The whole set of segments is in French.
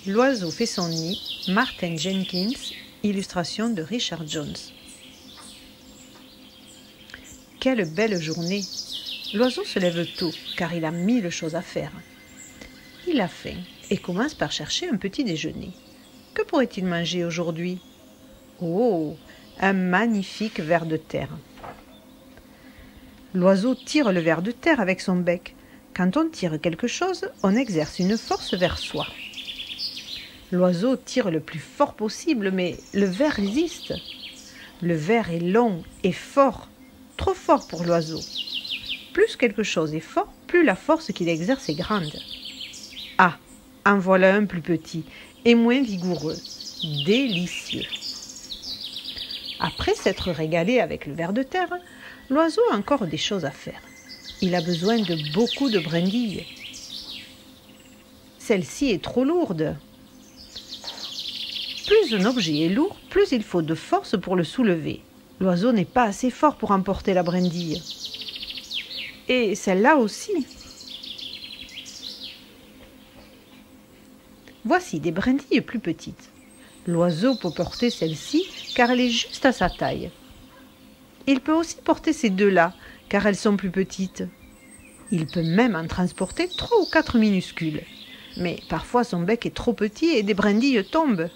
L'oiseau fait son nid, Martin Jenkins, illustration de Richard Jones. Quelle belle journée! L'oiseau se lève tôt, car il a 1000 choses à faire. Il a faim et commence par chercher un petit déjeuner. Que pourrait-il manger aujourd'hui? Oh, un magnifique ver de terre. L'oiseau tire le ver de terre avec son bec. Quand on tire quelque chose, on exerce une force vers soi. L'oiseau tire le plus fort possible, mais le ver résiste. Le ver est long et fort, trop fort pour l'oiseau. Plus quelque chose est fort, plus la force qu'il exerce est grande. Ah, en voilà un plus petit et moins vigoureux. Délicieux. Après s'être régalé avec le ver de terre, l'oiseau a encore des choses à faire. Il a besoin de beaucoup de brindilles. Celle-ci est trop lourde. Plus un objet est lourd, plus il faut de force pour le soulever. L'oiseau n'est pas assez fort pour emporter la brindille. Et celle-là aussi. Voici des brindilles plus petites. L'oiseau peut porter celle-ci car elle est juste à sa taille. Il peut aussi porter ces deux-là car elles sont plus petites. Il peut même en transporter 3 ou 4 minuscules. Mais parfois son bec est trop petit et des brindilles tombent.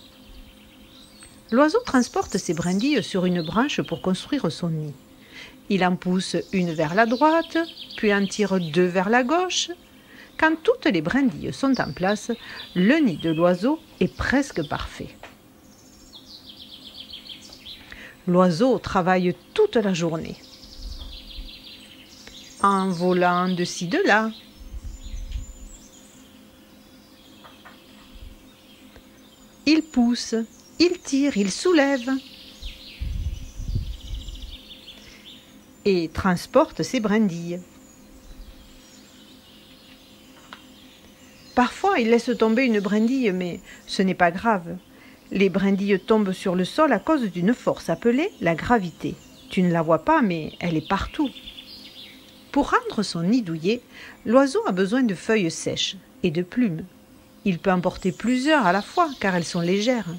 L'oiseau transporte ses brindilles sur une branche pour construire son nid. Il en pousse une vers la droite, puis en tire 2 vers la gauche. Quand toutes les brindilles sont en place, le nid de l'oiseau est presque parfait. L'oiseau travaille toute la journée, en volant de ci de là. Il pousse, il tire, il soulève et transporte ses brindilles. Parfois, il laisse tomber une brindille, mais ce n'est pas grave. Les brindilles tombent sur le sol à cause d'une force appelée la gravité. Tu ne la vois pas, mais elle est partout. Pour rendre son nid douillet, l'oiseau a besoin de feuilles sèches et de plumes. Il peut en porter plusieurs à la fois, car elles sont légères.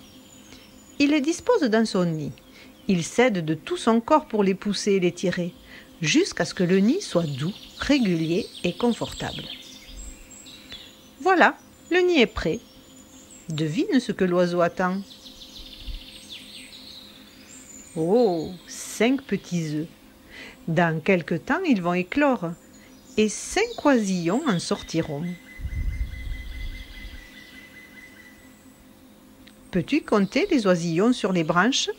Il les dispose dans son nid. Il s'aide de tout son corps pour les pousser et les tirer, jusqu'à ce que le nid soit doux, régulier et confortable. Voilà, le nid est prêt. Devine ce que l'oiseau attend. Oh, 5 petits œufs. Dans quelque temps, ils vont éclore et 5 oisillons en sortiront. Peux-tu compter les oisillons sur les branches ?